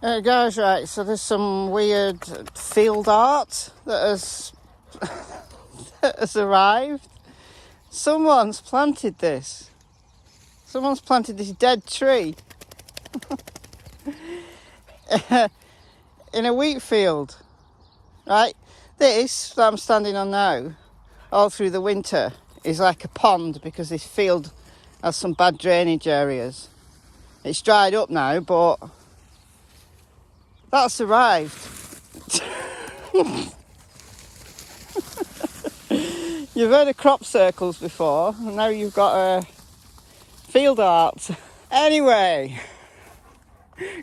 Guys, right, so there's some weird field art that has arrived. Someone's planted this. Someone's planted this dead tree in a wheat field, right? This that I'm standing on now, all through the winter, is like a pond because this field has some bad drainage areas. It's dried up now, but that's arrived. You've heard of crop circles before, and now you've got a field art. Anyway,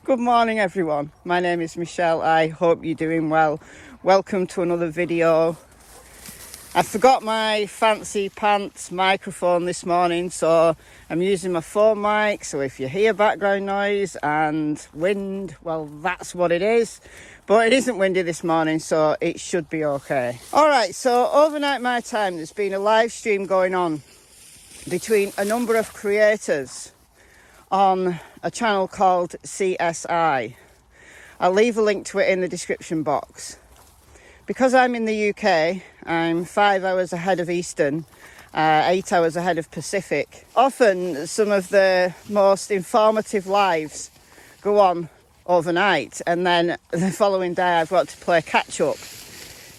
good morning everyone. My name is Michelle. I hope you're doing well. Welcome to another video. I forgot my fancy pants microphone this morning, so I'm using my phone mic. So if you hear background noise and wind, well, that's what it is. But it isn't windy this morning, so it should be okay. All right, so overnight my time, there's been a live stream going on between a number of creators on a channel called CSI. I'll leave a link to it in the description box. Because I'm in the UK, I'm 5 hours ahead of Eastern, 8 hours ahead of Pacific. Often some of the most informative lives go on overnight, and then the following day I've got to play catch up.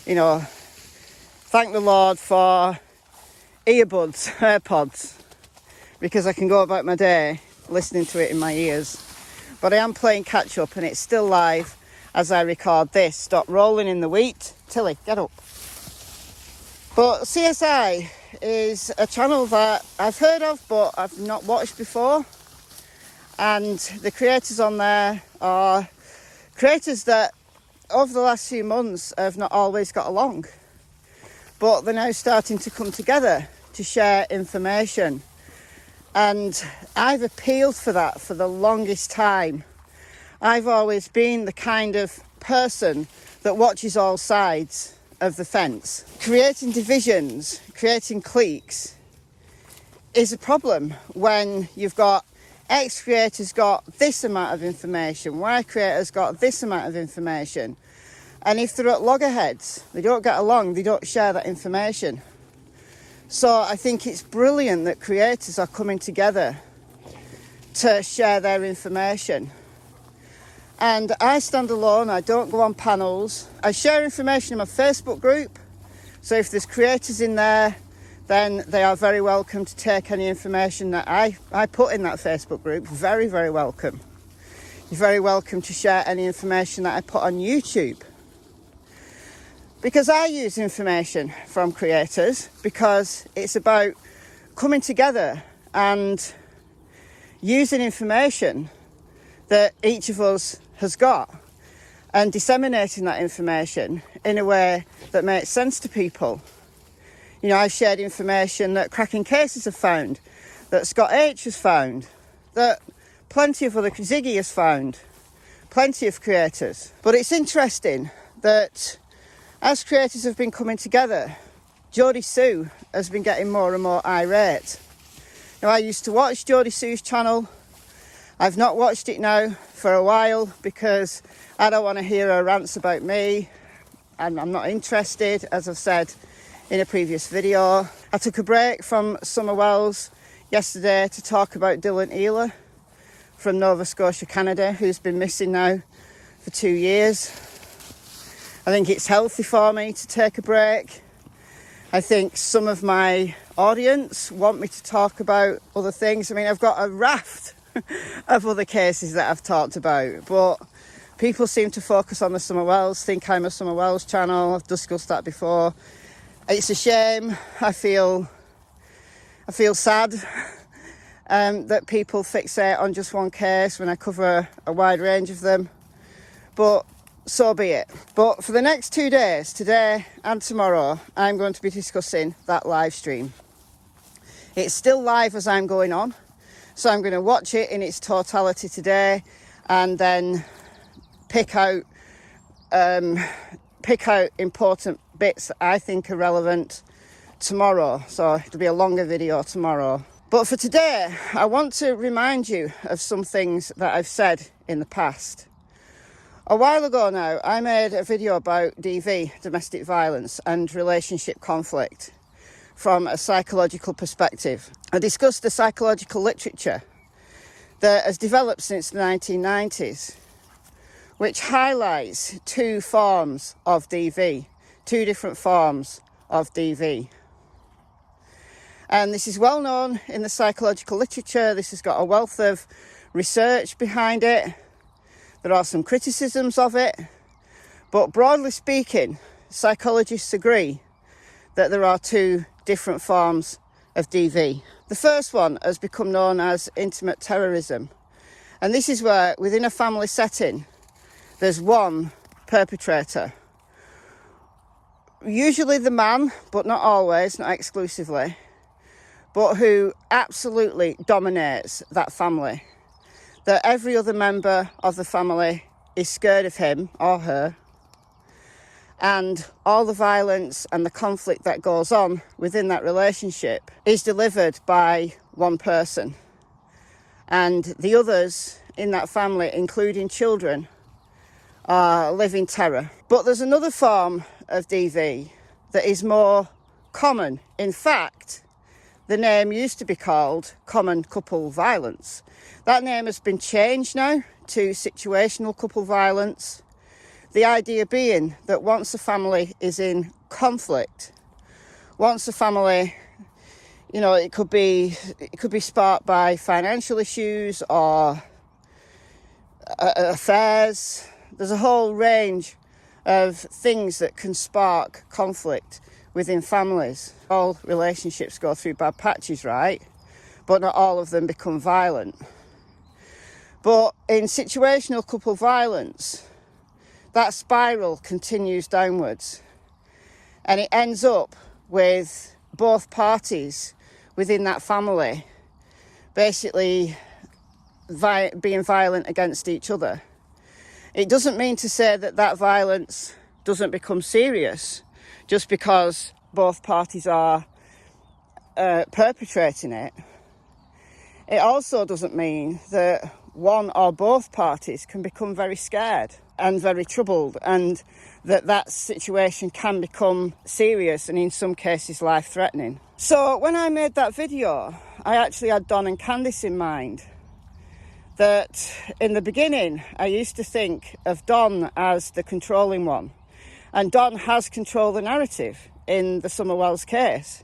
You know, thank the Lord for earbuds, AirPods, because I can go about my day listening to it in my ears. But I am playing catch up and it's still live as I record this. Stop rolling in the wheat. Tilly, get up. But CSI is a channel that I've heard of but I've not watched before. And the creators on there are creators that over the last few months have not always got along. But they're now starting to come together to share information. And I've appealed for that for the longest time. I've always been the kind of person that watches all sides of the fence. Creating divisions, creating cliques is a problem when you've got X creators got this amount of information, Y creators got this amount of information. And if they're at loggerheads, they don't get along, they don't share that information. So I think it's brilliant that creators are coming together to share their information. And I stand alone, I don't go on panels. I share information in my Facebook group. So if there's creators in there, then they are very welcome to take any information that I put in that Facebook group. Very, very welcome. You're very welcome to share any information that I put on YouTube. Because I use information from creators because it's about coming together and using information that each of us has got and disseminating that information in a way that makes sense to people. You know, I've shared information that Cracking Cases have found, that Scott H has found, that plenty of other, Ziggy has found, plenty of creators. But it's interesting that as creators have been coming together, Jodisue has been getting more and more irate. Now, I used to watch Jodisue's channel. I've not watched it now for a while because I don't want to hear her rants about me and I'm not interested, as I've said in a previous video. I took a break from Summer Wells yesterday to talk about Dylan Ealer from Nova Scotia, Canada, who's been missing now for 2 years. I think it's healthy for me to take a break. I think some of my audience want me to talk about other things. I mean, I've got a raft of other cases that I've talked about, but people seem to focus on the Summer Wells, think I'm a Summer Wells channel. I've discussed that before. It's a shame. I feel sad that people fixate on just one case when I cover a wide range of them, but so be it. But for the next 2 days, today and tomorrow, I'm going to be discussing that live stream. It's still live as I'm going on, so I'm going to watch it in its totality today and then pick out important bits that I think are relevant tomorrow. So it'll be a longer video tomorrow. But for today, I want to remind you of some things that I've said in the past. A while ago now, I made a video about DV, domestic violence, and relationship conflict from a psychological perspective. I discussed the psychological literature that has developed since the 1990s, which highlights two forms of DV, two different forms of DV. And this is well known in the psychological literature. This has got a wealth of research behind it. There are some criticisms of it, but broadly speaking, psychologists agree that there are two different forms of DV. The first one has become known as intimate terrorism, and this is where, within a family setting, there's one perpetrator. Usually the man, but not always, not exclusively, but who absolutely dominates that family. That every other member of the family is scared of him or her, and all the violence and the conflict that goes on within that relationship is delivered by one person, and the others in that family, including children, live in terror. But there's another form of DV that is more common. In fact, the name used to be called common couple violence. That name has been changed now to situational couple violence. The idea being that once a family is in conflict, once a family, it could be sparked by financial issues or affairs. There's a whole range of things that can spark conflict within families. All relationships go through bad patches, right? But not all of them become violent. But in situational couple violence, that spiral continues downwards, and it ends up with both parties within that family basically being violent against each other. It doesn't mean to say that that violence doesn't become serious just because both parties are perpetrating it. It also doesn't mean that one or both parties can become very scared and very troubled, and that situation can become serious and in some cases life-threatening. So when I made that video, I actually had Don and Candice in mind. That in the beginning, I used to think of Don as the controlling one. And Don has controlled the narrative in the Summer Wells case.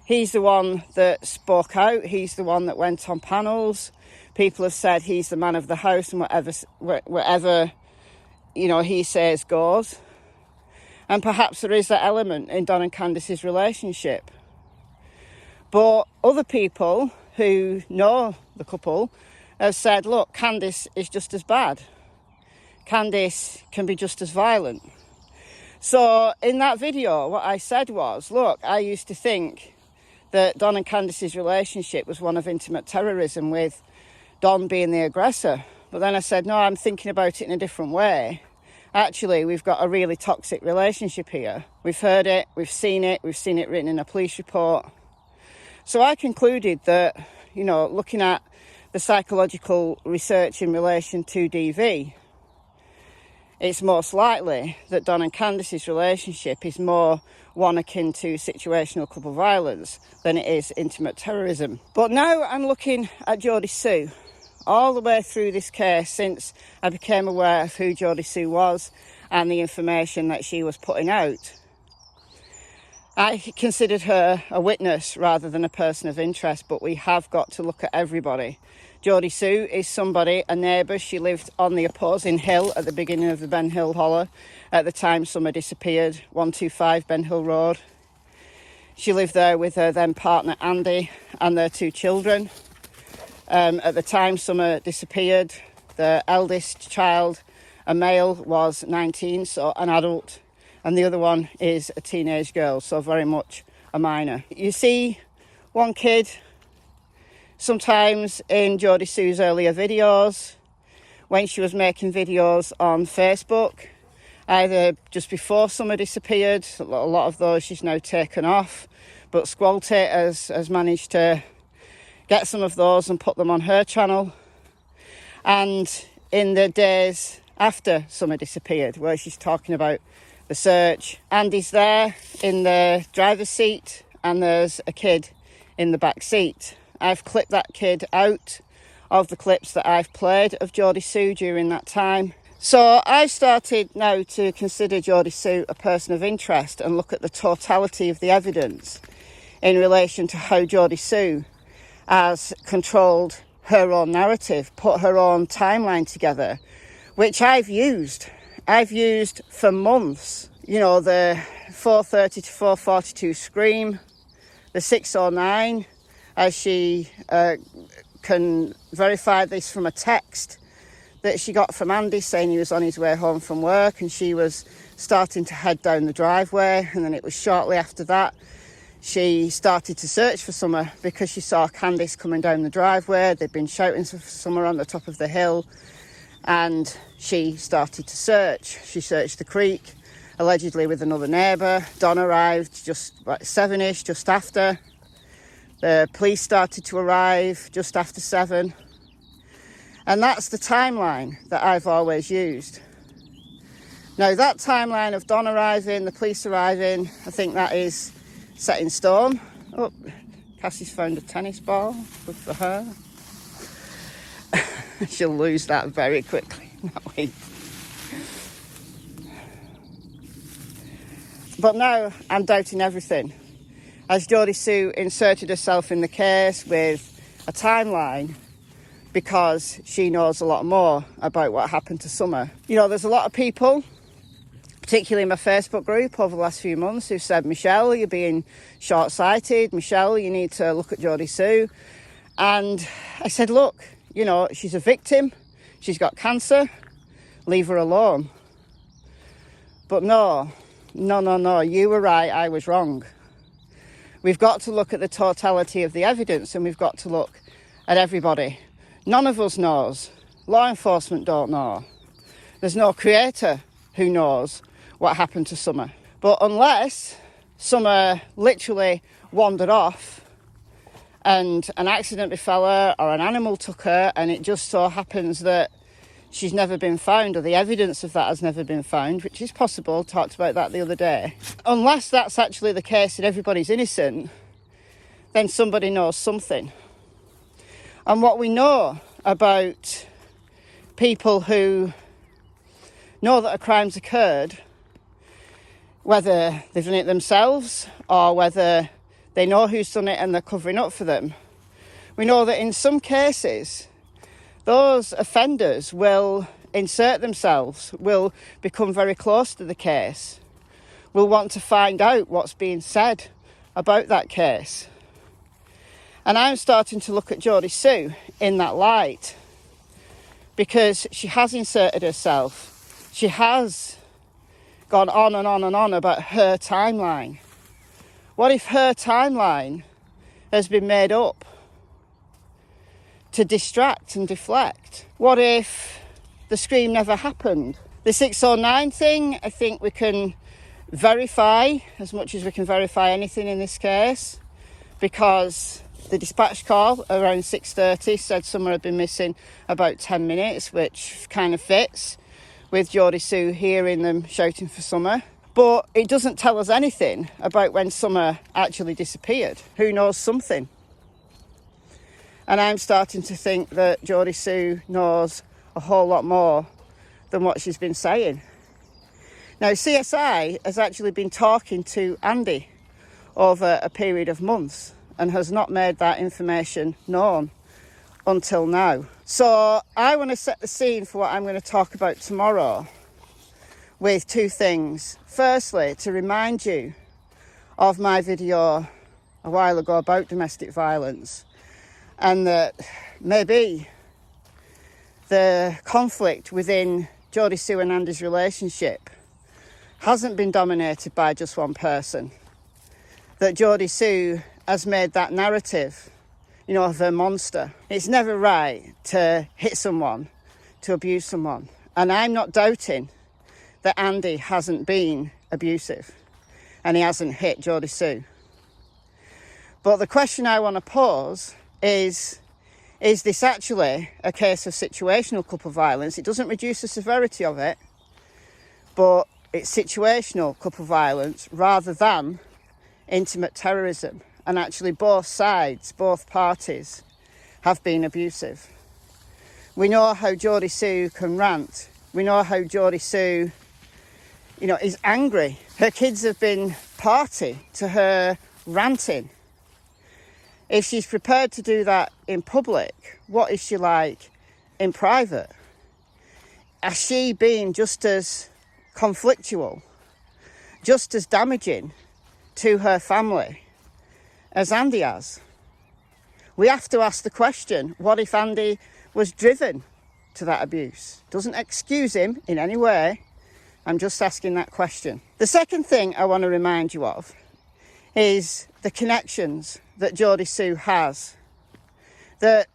He's the one that spoke out. He's the one that went on panels. People have said he's the man of the house, and whatever he says goes. And perhaps there is that element in Don and Candice's relationship. But other people who know the couple have said, look, Candice is just as bad. Candice can be just as violent. So in that video, what I said was, look, I used to think that Don and Candice's relationship was one of intimate terrorism, with Don being the aggressor. But then I said, no, I'm thinking about it in a different way. Actually, we've got a really toxic relationship here. We've heard it, we've seen it written in a police report. So I concluded that, looking at the psychological research in relation to DV, it's most likely that Don and Candice's relationship is more one akin to situational couple violence than it is intimate terrorism. But now I'm looking at Jodisue. All the way through this case, since I became aware of who Jodisue was and the information that she was putting out, I considered her a witness rather than a person of interest, but we have got to look at everybody. Jodisue is somebody, a neighbour. She lived on the opposing hill at the beginning of the Ben Hill Hollow at the time Summer disappeared, 125 Ben Hill Road. She lived there with her then partner Andy and their two children. At the time Summer disappeared, the eldest child, a male, was 19, so an adult, and the other one is a teenage girl, so very much a minor. You see one kid sometimes in Jodisue's earlier videos, when she was making videos on Facebook, either just before Summer disappeared. A lot of those she's now taken off, but Squalty has managed to get some of those and put them on her channel. And in the days after Summer disappeared, where she's talking about the search. Andy's there in the driver's seat and there's a kid in the back seat. I've clipped that kid out of the clips that I've played of Jodisue during that time. So I've started now to consider Jodisue a person of interest and look at the totality of the evidence in relation to how Jodisue has controlled her own narrative, put her own timeline together, which I've used for months. You know, the 4:30 to 4:42 scream, the 6:09, as she can verify this from a text that she got from Andy saying he was on his way home from work and she was starting to head down the driveway, and then it was shortly after that she started to search for Summer because she saw Candice coming down the driveway. They'd been shouting for Summer on the top of the hill, and she started to search. She searched the creek, allegedly with another neighbour. Don arrived just about 7ish, just after. The police started to arrive just after 7. And that's the timeline that I've always used. Now, that timeline of Don arriving, the police arriving, I think that is set in stone. Oh, Cassie's found a tennis ball. Good for her. She'll lose that very quickly. Wait. But now I'm doubting everything. As Jodisue inserted herself in the case with a timeline because she knows a lot more about what happened to Summer. You know, there's a lot of people, particularly in my Facebook group over the last few months, who said, Michelle, you're being short-sighted. Michelle, you need to look at Jodisue. And I said, look, you know, she's a victim. She's got cancer. Leave her alone. But no, you were right, I was wrong. We've got to look at the totality of the evidence and we've got to look at everybody. None of us knows. Law enforcement don't know. There's no creator who knows what happened to Summer. But unless Summer literally wandered off and an accident befell her or an animal took her and it just so happens that she's never been found or the evidence of that has never been found, which is possible, talked about that the other day. Unless that's actually the case and everybody's innocent, then somebody knows something. And what we know about people who know that a crime's occurred, whether they've done it themselves or whether they know who's done it and they're covering up for them, we know that in some cases those offenders will insert themselves, will become very close to the case, will want to find out what's being said about that case. And I'm starting to look at Jodisue in that light because she has inserted herself. She has gone on and on and on about her timeline. What if her timeline has been made up to distract and deflect? What if the scream never happened? The 609 thing, I think we can verify as much as we can verify anything in this case, because the dispatch call around 6:30 said Summer had been missing about 10 minutes, which kind of fits with Jodisue hearing them shouting for Summer. But it doesn't tell us anything about when Summer actually disappeared. Who knows something? And I'm starting to think that Jodisue knows a whole lot more than what she's been saying. Now, CSI has actually been talking to Andy over a period of months and has not made that information known until now. So I want to set the scene for what I'm going to talk about tomorrow with two things. Firstly, to remind you of my video a while ago about domestic violence, and that maybe the conflict within Jodisue and Andy's relationship hasn't been dominated by just one person. That Jodisue has made that narrative, you know, of a monster. It's never right to hit someone, to abuse someone. And I'm not doubting that Andy hasn't been abusive and he hasn't hit Jodisue. But the question I want to pose is is this actually a case of situational couple violence? It doesn't reduce the severity of it, but it's situational couple violence rather than intimate terrorism. And actually both sides, both parties have been abusive. We know how Jodisue can rant. We know how Jodisue, is angry. Her kids have been party to her ranting. If she's prepared to do that in public, what is she like in private? Has she been just as conflictual, just as damaging to her family as Andy has? We have to ask the question, what if Andy was driven to that abuse? Doesn't excuse him in any way. I'm just asking that question. The second thing I want to remind you of is the connections that Jodisue has. That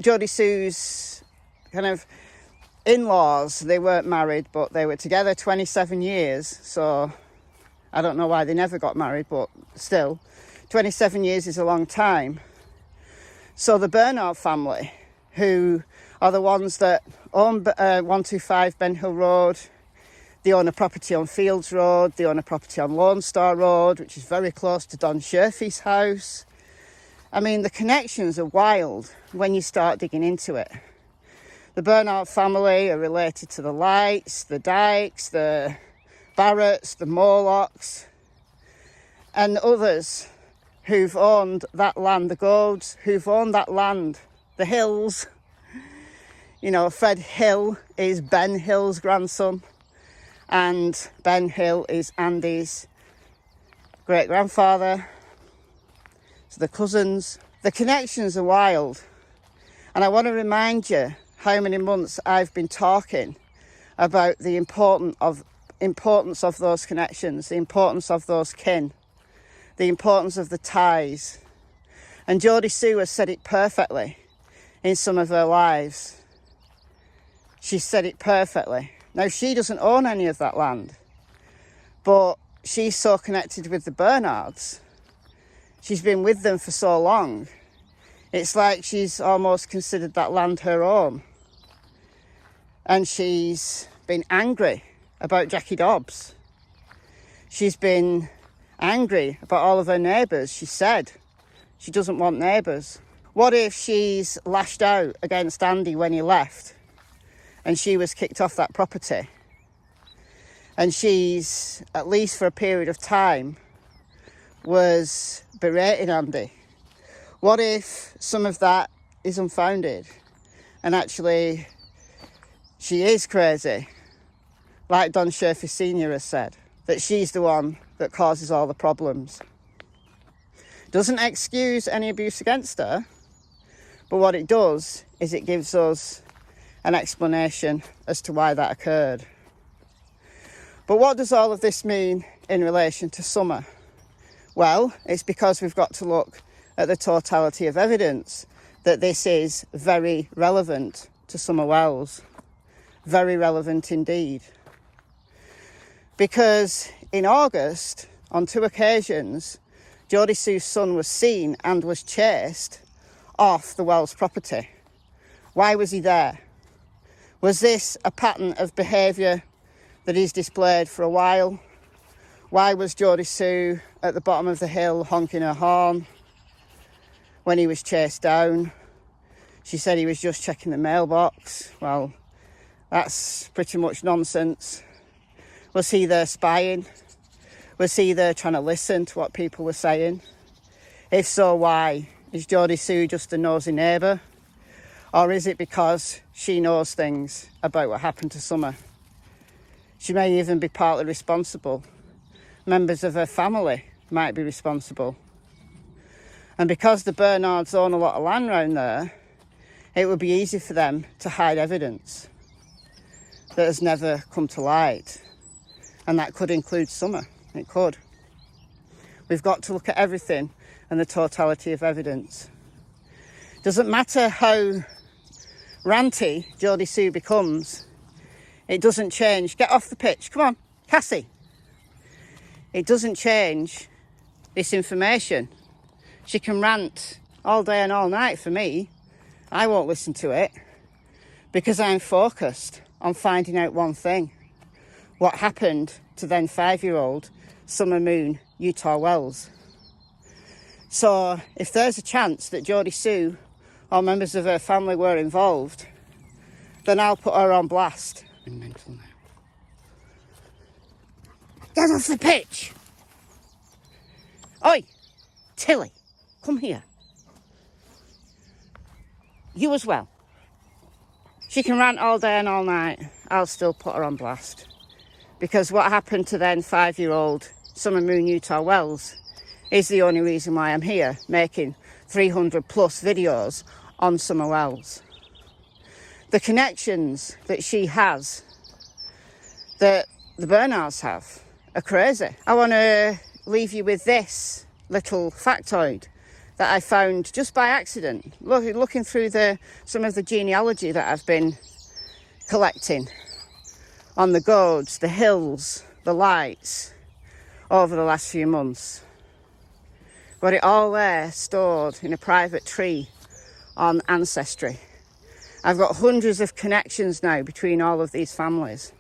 Jodisue's kind of in-laws, they weren't married, but they were together 27 years. So I don't know why they never got married, but still, 27 years is a long time. So the Bernard family, who are the ones that own 125 Ben Hill Road, they own a property on Fields Road, they own a property on Lone Star Road, which is very close to Don Sherfy's house. I mean, the connections are wild when you start digging into it. The Bernard family are related to the Lights, the Dykes, the Barretts, the Morlocks, and others who've owned that land, the Goads, who've owned that land, the Hills. Fred Hill is Ben Hill's grandson, and Ben Hill is Andy's great-grandfather. So the cousins. The connections are wild. And I want to remind you how many months I've been talking about the importance of those connections, the importance of those kin, the importance of the ties. And Jodisue has said it perfectly in some of her lives. She said it perfectly. Now, she doesn't own any of that land, but she's so connected with the Bernards. She's been with them for so long. It's like she's almost considered that land her own. And she's been angry about Jackie Dobbs. She's been angry about all of her neighbours. She said she doesn't want neighbours. What if she's lashed out against Andy when he left and she was kicked off that property? And she's, at least for a period of time, was berating Andy. What if some of that is unfounded and actually she is crazy, like Don Sherfy Sr. has said, that she's the one that causes all the problems? Doesn't excuse any abuse against her, but what it does is it gives us an explanation as to why that occurred. But what does all of this mean in relation to Summer? Well, it's because we've got to look at the totality of evidence that this is very relevant to Summer Wells. Very relevant indeed. Because in August, on 2 occasions, Jodisue's son was seen and was chased off the Wells property. Why was he there? Was this a pattern of behaviour that he's displayed for a while? Why was Jodisue at the bottom of the hill honking her horn when he was chased down? She said he was just checking the mailbox. Well, that's pretty much nonsense. Was he there spying? Was he there trying to listen to what people were saying? If so, why? Is Jodisue just a nosy neighbour? Or is it because she knows things about what happened to Summer? She may even be partly responsible. Members of her family might be responsible. And because the Bernards own a lot of land around there, it would be easy for them to hide evidence that has never come to light. And that could include Summer. It could. We've got to look at everything and the totality of evidence. Doesn't matter how ranty Jodisue becomes, it doesn't change. Get off the pitch. Come on, Cassie. It doesn't change this information. She can rant all day and all night for me, I won't listen to it because I'm focused on finding out one thing. What happened to then 5-year-old Summer Moon Utah Wells? So if there's a chance that Jodisue or members of her family were involved, then I'll put her on blast. I'm mental now. Get off the pitch! Oi! Tilly, come here. You as well. She can rant all day and all night. I'll still put her on blast. Because what happened to then 5-year-old Summer Moon Utah Wells is the only reason why I'm here, making 300 plus videos on Summer Wells. The connections that she has, that the Bernards have, are crazy. I want to leave you with this little factoid that I found just by accident, looking through some of the genealogy that I've been collecting on the goads, the hills, the lights over the last few months. Got it all there stored in a private tree on Ancestry. I've got hundreds of connections now between all of these families.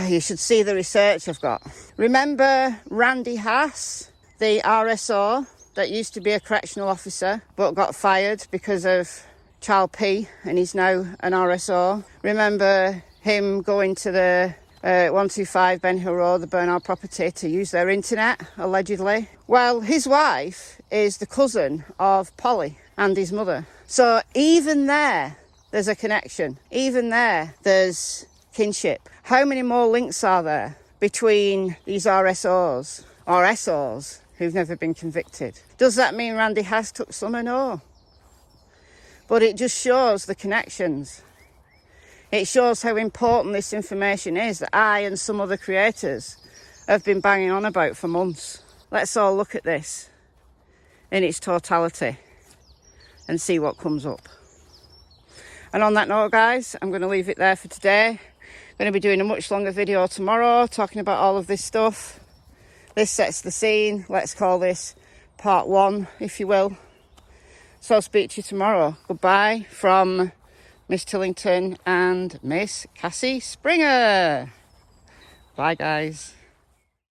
You should see the research I've got. Remember Randy Haas, the RSO that used to be a correctional officer but got fired because of Child P, and he's now an RSO. Remember him going to the 125 Ben Hill Road, the Bernard property, to use their internet, allegedly? Well, his wife is the cousin of Polly and his mother. So even there's a connection. Even there's kinship. How many more links are there between these RSOs or SOs who've never been convicted? Does that mean Randy Haas took Summer? No. But it just shows the connections. It shows how important this information is that I and some other creators have been banging on about for months. Let's all look at this in its totality and see what comes up. And on that note, guys, I'm going to leave it there for today. I'm going to be doing a much longer video tomorrow talking about all of this stuff. This sets the scene. Let's call this part 1, if you will. So I'll speak to you tomorrow. Goodbye from Miss Tillington and Miss Cassie Springer. Bye, guys.